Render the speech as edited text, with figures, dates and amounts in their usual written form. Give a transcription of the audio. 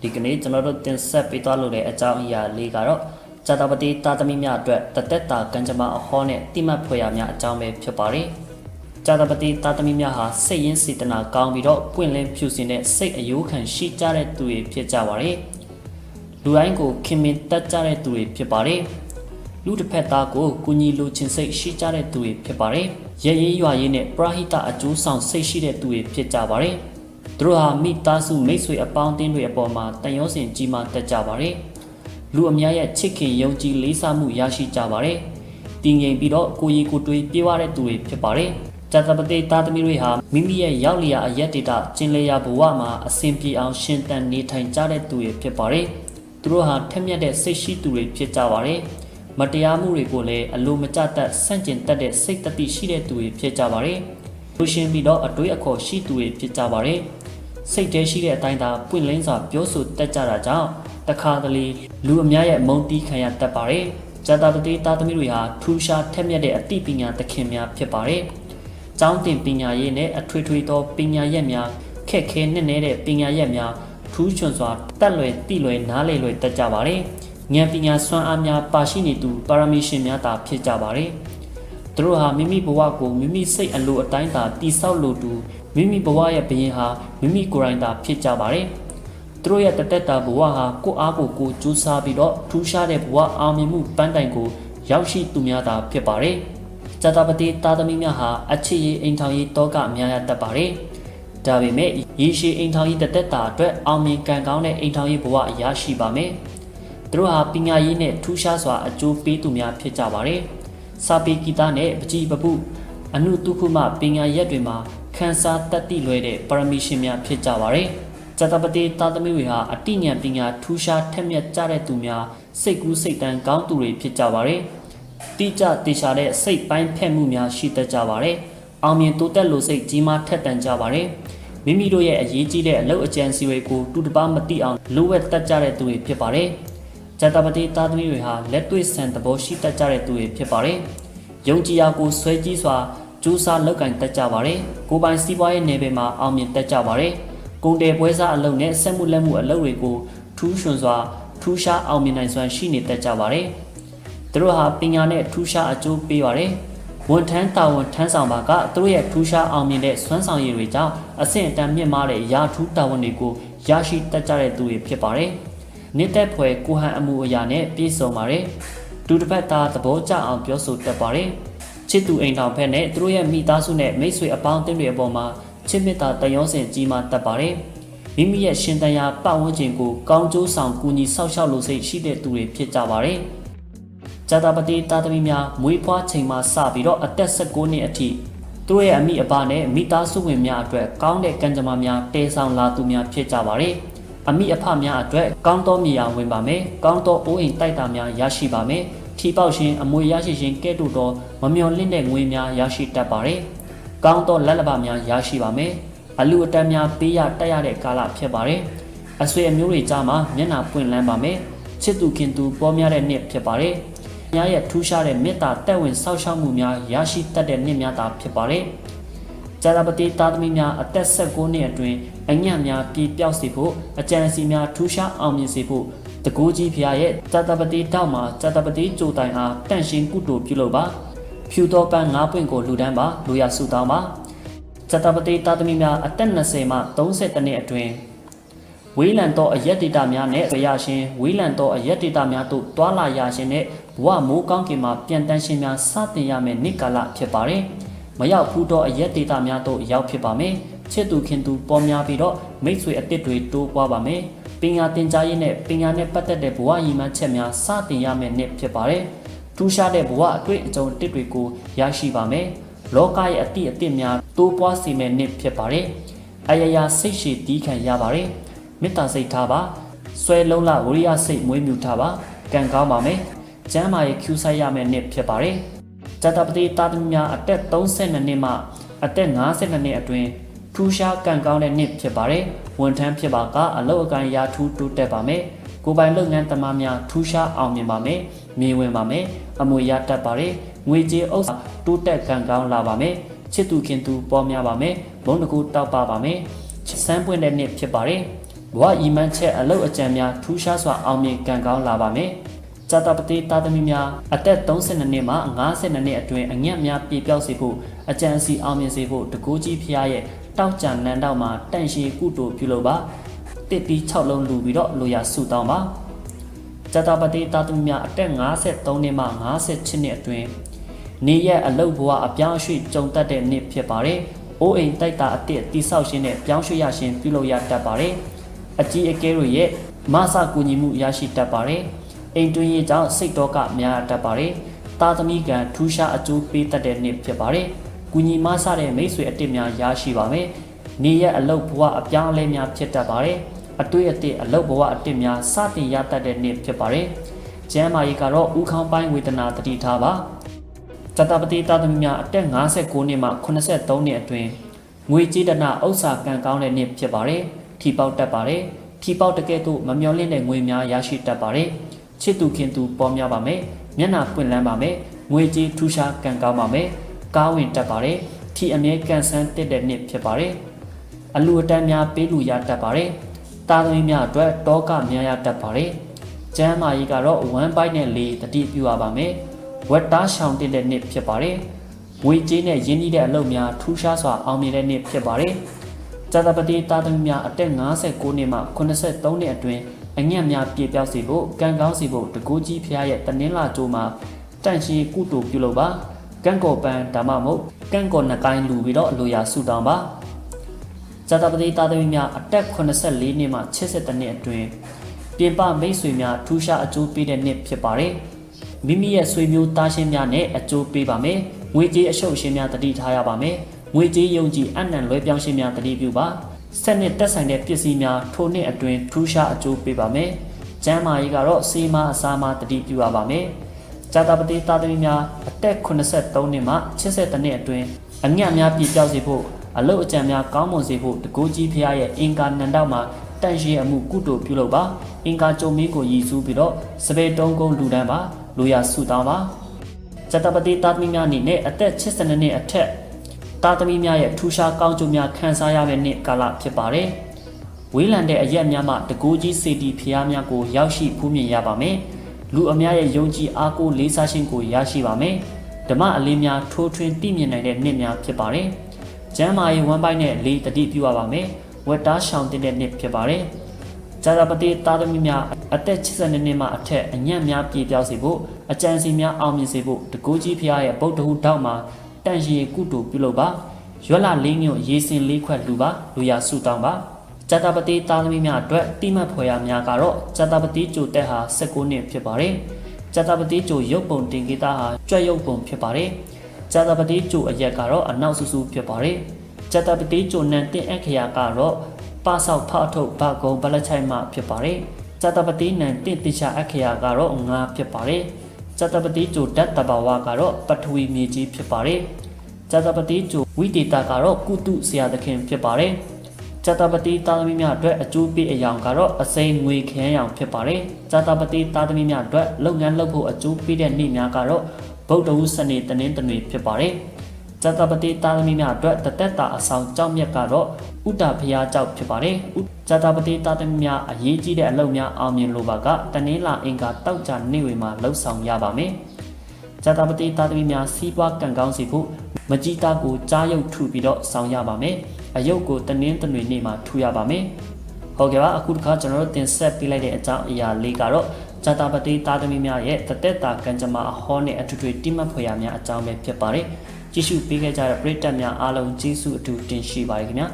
ဒီကနေ့ကျွန်တော်တို့တင်ဆက်ပေးသွားလို့တဲ့အကြောင်းအရာလေးကတော့ဇာတာပတိတာသမီများအတွက်တသက်တာကံကြမ္မာအဟောနဲ့တိမှတ်ဖွယ်ရာများအကြောင်းပဲဖြစ်ပါတယ်။ဇာတာပတိတာသမီများဟာစိတ်ရင်းစေတနာကောင်းပြီးတော့ပွင့်လင်းဖြူစင်တဲ့စိတ်အယိုးခံရှိကြတဲ့သူတွေဖြစ်ကြပါတယ်။လူတိုင်းကိုခင်မင်တက်ကြတဲ့သူတွေဖြစ်ပါတယ်။လူတစ်ဖက်သားကိုကူညီလိုချင်စိတ်ရှိကြတဲ့သူတွေဖြစ်ပါတယ်။ရရေးရွာရေးနဲ့ပရဟိတအကျိုးဆောင်စိတ်ရှိတဲ့သူတွေဖြစ်ကြပါတယ်။သူတို့ဟာမိသားစုမိတ်ဆွေအပေါင်းအသင်းတွေအပေါ်မှာတန်ရုံးစင်ကြီးမားတက်ကြပါတယ်။လူအများရဲ့ချစ်ခင်ယုံကြည်လေးစားမှုရရှိကြပါတယ်။တည်ငြိမ်ပြီးတော့ကိုယ်ရည်ကိုယ်တွေးပြေးဝတဲ့သူတွေဖြစ်ပါတယ်။ဇာတာပတိသားသမီးတွေဟာမိမိရဲ့ရောက်လျာအရက်ဒေတာကျင်လျာဘဝမှာအစဉ်ပြေအောင်ရှင်သန်နေထိုင်ကြတဲ့သူတွေဖြစ်ပါတယ်။သူတို့ဟာထက်မြက်တဲ့စိတ်ရှိသူတွေဖြစ်ကြပါတယ်။မတရားမှုတွေကိုလည်းအလိုမကျတတ်ဆန့်ကျင်တတ်တဲ့စိတ်တတိရှိတဲ့သူတွေဖြစ်ကြပါတယ်။လူရှင်ပြီးတော့အတွေးအခေါ်ရှိသူတွေဖြစ်ကြပါတယ်။စိတ်ထဲရှိတဲ့အတိုင်းသာပွင့်လင်းစွာပြောဆိုတတ်ကြတာကြောင့်တခါတလေလူအများရဲ့မုန်းတီးခံရတတ်ပါတယ်။ဇာတာပတိသားသမီးတွေဟာထူးခြားထက်မြက်တဲ့အသိပညာသခင်များဖြစ်ပါတယ်။ကျောင်းသင်ပညာရေးနဲ့အထွေထွေသောပညာရက်များခက်ခဲနက်နဲတဲ့ပညာရက်များထူးချွန်စွာတတ်လွယ်သိလွယ်နားလည်လွယ်တတ်ကြပါတယ်။ဉာဏ်ပညာစွမ်းအားများပါရှိနေသူပါရမီရှင်များသာဖြစ်ကြပါတယ်။သူတို့ဟာမိမိဘဝကိုမိမိစိတ်အလိုအတိုင်းသာတည်ဆောက်လိုသူမိမိဘဝရဲ့ဘယင်ဟာမိမိကိုယ်တိုင်သာဖြစ်ကြပါတယ်။သူတို့ရဲ့တသက်တာဘဝဟာကိုယ်အားကိုကိုယ်ကြိုးစားပြီးတော့ထူးခြားတဲ့ဘဝအောင်မြင်မှုပန်းတိုင်ကိုရောက်ရှိသူများသာဖြစ်ပါတယ်။ဇာတာပတိသားသမီးများဟာအချစ်ရေးအိမ်ထောင်ရေးတောကအများရတတ်ပါတယ်။ဒါပေမဲ့ရေရှည်အိမ်ထောင်ရေးတသက်တာအတွက်အောင်မြင်ကံကောင်းတဲ့အိမ်ထောင်ရေးဘဝရရှိပါမယ်။သူတို့ဟာပညာရေးနဲ့ထူးခြားစွာအကျိုးပေးသူများဖြစ်ကြပါတယ်။စာပေဂီတနဲ့ပကြီးပပုအနုတုခုမှပညာရက်တွေမှာခန်းစားတတ်သိလွယ်တဲ့ပါရမီရှင်များဖြစ်ကြပါတယ်။ဇာတာပတိသားသမီးတွေဟာအတိညာပညာထူးခြားထက်မြက်ကြတဲ့သူများစိတ်ကူးစိတ်တန်ကောင်းသူတွေဖြစ်ကြပါတယ်။တိကျတေချာတဲ့စိတ်ပိုင်းဖက်မှုများရှိတတ်ကြပါတယ်။အောင်မြင်တိုးတက်လို့စိတ်ကြီးမားထက်သန်ကြပါတယ်။မိမိတို့ရဲ့အရေးကြီးတဲ့အလုပ်အကျဉ်းစီတွေကိုတူတပားမတိအောင်လိုဝက်တတ်ကြတဲ့သူတွေဖြစ်ပါတယ်။ဇာတာပတိသားသမီးတွေဟာလက်တွေ့ဆန်သဘောရှိတတ်ကြတဲ့သူတွေဖြစ်ပါတယ်။ယုံကြည်ရာကိုဆွဲကြီးစွာကျူးစာလောက်ကင်တက်ကြပါတယ်။ကိုပိုင်စီးပွားရေးနယ်ပယ်မှာအောင်မြင်တက်ကြပါတယ်။ကုန်တယ်ပွဲစားအလုပ်နဲ့စက်မှုလက်မှုအလုပ်တွေကိုထူးချွန်စွာထူးခြားအောင်မြင်နိုင်စွမ်းရှိနေတက်ကြပါတယ်။သူတို့ဟာပညာနဲ့ထူးခြားအကျိုးပေးပါတယ်။ဝန်ထမ်းတာဝန်ထမ်းဆောင်ပါကသူတို့ရဲ့ထူးခြားအောင်မြင်တဲ့စွမ်းဆောင်ရည်တွေကြောင့်အဆင့်အတန်းမြင့်မားတဲ့ရာထူးတာဝန်တွေကိုရရှိတက်ကြတဲ့သူတွေဖြစ်ပါတယ်။နှစ်သက်ဖွယ်ကိုဟန်အမှုအရာနဲ့ပြည့်စုံပါတယ်။ဒုတစ်ဖက်သားသဘောကျအောင်ပြောဆိုတတ်ပါတယ်။ချစ်သူအိမ်ထောင်ဖက်နဲ့သူတို့ရဲ့မိသားစုနဲ့မိတ်ဆွေအပေါင်းအသင်းတွေအပေါ်မှာချစ်မေတ္တာတန်ရုံးစင်ကြီးမားတတ်ပါတယ်။မိမိရဲ့ရှင်သန်ရာပတ်ဝန်းကျင်ကိုကောင်းကျိုးဆောင်ကူညီဆောက်ရှောက်လို့စိတ်ရှိတဲ့သူတွေဖြစ်ကြပါတယ်။ဇာတာပတိသားသမီးများမွေးဖွားချိန်မှာစပြီးတော့အသက်16နှစ်အထိသူတို့ရဲ့အမိအဘနဲ့မိသားစုဝင်များအတွက်ကောင်းတဲ့ကံကြမ္မာများတည်ဆောင်လာသူများဖြစ်ကြပါတယ်။အမိအဖများအတွက်ကောင်းသောမြေယာဝင်ပါမယ်။ကောင်းသောအိုးအိမ်တိုက်တာများရရှိပါမယ်။ထီပေါက်ရှင်အမွေရရှိခြင်းကဲ့သို့သောမမျှော်လင့်တဲ့ငွေများရရှိတတ်ပါတယ်။ကောင်းသောလက်လဘများရရှိပါမယ်။အလူအတန်းများပေးရတက်ရတဲ့ကာလဖြစ်ပါတယ်။အဆွေအမျိုးတွေကြားမှာမျက်နှာပွင့်လန်းပါမယ်။ချစ်သူခင်သူပေါ်များတဲ့နှစ်ဖြစ်ပါတယ်။များရဲ့ထူးခြားတဲ့မေတ္တာတက်ဝင်ဆောက်ရှောက်မှုများရရှိတတ်တဲ့နှစ်များသာဖြစ်ပါတယ်။ဇာတာပတိသားသမီးများအသက်16နှစ်အတွင်းအညံ့များပြည့်ပြောက်စေဖို့အကြံစီများထူးခြားအောင်မြင်စေဖို့တကူကြီးဖျားရဲ့ဇာတာပတိတောက်မှာဇာတာပတိကြိုတိုင်အားတန့်ရှင်းကုသိုလ်ပြုလုပ်ပါဖြူတော်ပန်း9ပွင့်ကိုလူဒန်းပါလူရစုတောင်းပါဇာတာပတိသားသမီးများအသက်20မှ30နှစ်အတွင်းဝေးလံသောအရက်ဒေတာများနဲ့ရရှင်ဝေးလံသောအရက်ဒေတာများတို့တွာလာရရှင်နဲ့ဘဝမိုးကောင်းကင်မှာပြန်တန်းရှင်များစတင်ရမယ့်နေ့ကာလဖြစ်ပါတယ်မရောက်ဘူးသောအရက်ဒေတာများတို့ရောက်ဖြစ်ပါမယ်ချစ်သူခင်သူပေါ်များပြီးတော့မိတ်ဆွေအသစ်တွေတိုးပွားပါမယ်ပညာသင်ကြားရေးနဲ့ပညာနဲ့ပတ်သက်တဲ့ဘဝရည်မှန်းချက်များစတင်ရမယ့်နှစ်ဖြစ်ပါတယ်။ထူးခြားတဲ့ဘဝအတွေ့အကြုံတစ်တွေကိုရရှိပါမယ်။လောကရဲ့အသည့်များတိုးပွားစေမယ့်နှစ်ဖြစ်ပါတယ်။အယယစိတ်ရှည်တီးခံရပါတယ်။မေတ္တာစိတ်ထားပါ။ဆွဲလုံးလဝိရိယစိတ်မွေးမြူထားပါ။ကံကောင်းပါမယ်။ကျမ်းမာရေးကျူးဆိုင်ရမယ့်နှစ်ဖြစ်ပါတယ်။ဇာတာပတိသားသမီးများအသက်32နှစ်မှအသက်52နှစ်အတွင်းထူးခြားကံကောင်းတဲ့နှစ်ဖြစ်ပါတယ်။ဝန်ထမ်းဖြစ်ပါကအလုပ်အကိုင်ရာထူးတိုးတက်ပါမယ်။ကိုယ်ပိုင်လုပ်ငန်းသမားများထူးခြားအောင်မြင်ပါမယ်။မြေဝင်ပါမယ်။အမွေရတတ်ပါတယ်။ငွေကြေးဥစ္စာတိုးတက်ကံကောင်းလာပါမယ်။ချစ်သူခင်သူပေါ်များပါမယ်။ဘုံတကူတောက်ပါမယ်။စမ်းပွင့်တဲ့နှစ်ဖြစ်ပါတယ်။ ဘဝဤမှန်းချက်အလုတ်အကြံများထူးခြားစွာအောင်မြင်ကံကောင်းလာပါမယ်ဇာတာပတိတာသမီများအသက်32နှစ်မှ52နှစ်အတွင်းအညံ့များပြည့်ပြောက်စေဖို့အကြံစီအောင်မြင်စေဖို့တကူကြီးဖျားရဲ့တောက်ကြံနန်းတောက်မှာတန့်ရှည်ကုတိုပြုလုပ်ပါတစ်ပြီး6လုံးလူပြီးတော့လိုရာဆုတောင်းပါဇာတာပတိတာသမီများအသက်53နှစ်မှ58နှစ်အတွင်းနေရက်အလုတ်ဘဝအပြောင်းအရွှေ့ကြုံတတ်တဲ့နှစ်ဖြစ်ပါတယ်အိုးအိမ်တိုက်တာအတစ်တိဆောက်ခြင်းနဲ့ပြောင်းရွှေ့ရခြင်းပြုလုပ်ရတတ်ပါတယ်အကြီးအကဲတို့ရဲ့မဆကူညီမှုရရှိတတ်ပါတယ်အိမ်တွင်းရေးကြောင့်စိတ်တော့ကများတတ်ပါတယ်တာသမီကံထူးခြားအကျိုးပေးတတ်တဲ့နှစ်ဖြစ်ပါတယ်ကူညီမဆတဲ့မိတ်ဆွေအတစ်များရရှိပါမယ်နေရက်အလုတ်ဘဝအပြောင်းအလဲများဖြစ်တတ်ပါတယ်အတွေ့အတစ်အလုတ်ဘဝအတစ်များစတင်ရတတ်တဲ့နှစ်ဖြစ်ပါတယ်ကျမ်းမာရေးကတော့ဥခေါင်းပိုင်းဝေဒနာတတိထားပါဇာတာပတိတာသမီများအသက်59နှစ်မှ83နှစ်အတွင်းငွေကြေးဒနာဥစ္စာကံကောင်းတဲ့နှစ်ဖြစ်ပါတယ်ထီပေါက်တတ်ပါတယ်ထီပေါက်တကယ်တော့မမျော်လင့်တဲ့ငွေများရရှိတတ်ပါတယ်ချစ်သူခင်သူပေါ်များပါမယ်မျက်နှာပွင့်လန်းပါမယ်ငွေကြေးထူးခြားကံကောင်းပါမယ်ကားဝင်တတ်ပါတယ်ထီအမြဲကန်ဆန်းတက်တဲ့နှစ်ဖြစ်ပါတယ်အလူအတန်းများပေးလူရတတ်ပါတယ်တာသမီများအတွက်တောကများရတတ်ပါတယ်ကျမ်းမာရေးကတော့1 byte နဲ့4တတိပြုရပါမယ်ဝက်သားရှောင်တင်တဲ့နှစ်ဖြစ်ပါတယ်ငွေကြေးနဲ့ရင်းနှီးတဲ့အလုပ်များထူးခြားစွာအောင်မြင်တဲ့နှစ်ဖြစ်ပါတယ်ဇာတာပတိတာသမီများအသက်59နှစ်မှ83နှစ်အတွင်းအညံ့များပြည့်ပြောက်စေဖို့ကံကောင်းစေဖို့တကူကြီးဖျားရဲ့တနင်္လာကျိုးမှာတန့်ရှည်ကုတိုပြုလုပ်ပါကံကောပန်ဓမ္မမဟုတ်ကံကောနှကိုင်းလူပြီးတော့အလိုရာဆုတောင်းပါဇာတာပတိတာသမီများအသက်84နှစ်မှ82နှစ်အတွင်းပြင်ပမိတ်ဆွေများထူးခြားအကျိုးပေးတဲ့နှစ်ဖြစ်ပါတယ်မိမိရဲ့ဆွေမျိုးသားချင်းများနဲ့အကျိုးပေးပါမယ်ငွေကြေးအရှုပ်ရှင်များတတိထားရပါမယ်ငွေကြေးယုံကြည်အနံ့လွဲပြောင်းရှင်များတတိပြုပါဆက်နှစ်တက်ဆိုင်တဲ့ပစ္စည်းများထိုနှစ်အတွင်းထူးခြားအကျိုးပေးပါမယ်ကျမ်းမာရေးကတော့စေမအစာမတတိပြုရပါမယ်ဇာတာပတိတာသမီများအသက်83နှစ်မှ82နှစ်အတွင်းအညံ့များပြည့်ပြောက်စေဖို့အလုတ်အကြံများကောင်းမွန်စေဖို့တကူကြီးဖျားရဲ့အင်္ဂါနန္ဒမှာတန့်ရှည်အမှုကုတိုပြုလုပ်ပါအင်္ဂါကြုံမင်းကိုရည်စူးပြီးတော့စပယ်တုံးကုန်းလူတန်းပါလိုရာဆုတောင်းပါဇာတာပတိတာသမီများအနေနဲ့အသက်82နှစ်အထက်တာသမီများရဲ့ထူးခြားကောင်းကျိုးများခံစားရမယ့်နှစ်ကာလဖြစ်ပါတယ်ဝေးလံတဲ့အရက်များမှတကူကြီးစေတီဖျားများကိုရောက်ရှိဖူးမြင်ရပါမယ်လူအများရဲ့ယုံကြည်အားကိုးလေးစားခြင်းကိုရရှိပါမယ်ဓမ္မအလင်းများထိုးထွင်းတည်မြင်နိုင်တဲ့နှစ်များဖြစ်ပါတယ်ကျမ်းမာရေး1 byte နဲ့4တတိပြုရပါမယ်ဝက်သားရှောင်တင်တဲ့နှစ်ဖြစ်ပါတယ်ဇာတာပတိတာသမီများအသက်82နှစ်မှအထက်အညံ့များပြည့်ပြောက်စေဖို့အကြံစီများအောင်မြင်စေဖို့တကူကြီးဖျားရဲ့ဗုဒ္ဓဟူတောက်မှာတန့်ရှည်ကုတိုပြုလုပ်ပါရွက်လာလေးညွန့်ရေစင်လေးခွက်လူပါလူရဆုတောင်းပါဇာတာပတိတာသမီများအတွက်တိမှတ်ဖွယ်ရာများကတော့ဇာတာပတိကျိုတက်ဟာ19နှစ်ဖြစ်ပါတယ်ဇာတာပတိကျိုရုပ်ပုံတင်ကေတာဟာကြွက်ရုပ်ပုံဖြစ်ပါတယ်ဇာတာပတိကျိုအရက်ကတော့အနောက်ဆူဆူဖြစ်ပါတယ်ဇာတာပတိကျိုနန်တင်အခရာကတော့ပါဆောက်ဖအထုတ်ဘကုံဘလက်ချိုင်မှဖြစ်ပါတယ်ဇာတာပတိနန်တင်တိချအခရာကတော့ငါဖြစ်ပါတယ်ဇာတာပတိကျိုဓာတ်တဘာဝကတော့ပထဝီမြေကြီးဖြစ်ပါတယ်ဇာတာပတိကျိုဝိတေတာကတော့ကုတုဆရာသခင်ဖြစ်ပါတယ်ဇာတာပတိတာသမီများအတွက်အကျိုးပေးအယောင်ကတော့အစိမ်းငွေခမ်းရောင်ဖြစ်ပါတယ်ဇာတာပတိတာသမီများအတွက်လုပ်ငန်းလုပ်ဖို့အကျိုးပေးတဲ့နေ့များကတော့ဗုဒ္ဓဟူးစနေတနင်္ဂနွေဖြစ်ပါတယ်ဇာတာပတိတာသမီများအတွက်တသက်တာအဆောင်ကြောက်မြတ်ကတော့ဥတ္တဖျားကြောက်ဖြစ်ပါတယ်ဇာတာပတိတာသမီများအရေးကြီးတဲ့အလုပ်များအောင်မြင်လိုပါကတနင်္လာအင်္ဂါတောက်ကြနေ့ဝေမှာလှုပ်ဆောင်ရပါမယ်ဇာတာပတိတာသမီများစီးပွားကံကောင်းစေဖို့မကြီးတာကိုကြားရုပ်ထုပြီးတော့ဆောင်ရပါမယ်အယုတ်ကိုတနင်္ဂနွေနေ့မှာထူရပါမယ်ဟုတ်ကဲ့ပါအခုတစ်ခါကျွန်တော်တို့တင်ဆက်ပေးလိုက်တဲ့အကြောင်းအရာလေးကတော့ဇာတာပတိတာသမီများရဲ့တသက်တာကံကြမ္မာအဟောနဲ့အထူးထွေတိမှတ်ဖွယ်ရာများအကြောင်းပဲဖြစ်ပါတယ်ကြည့်ရှုပေးခဲ့ကြတဲ့ပရိသတ်များအားလုံးကျေးဇူးအထူးတင်ရှိပါတယ်ခင်ဗျာ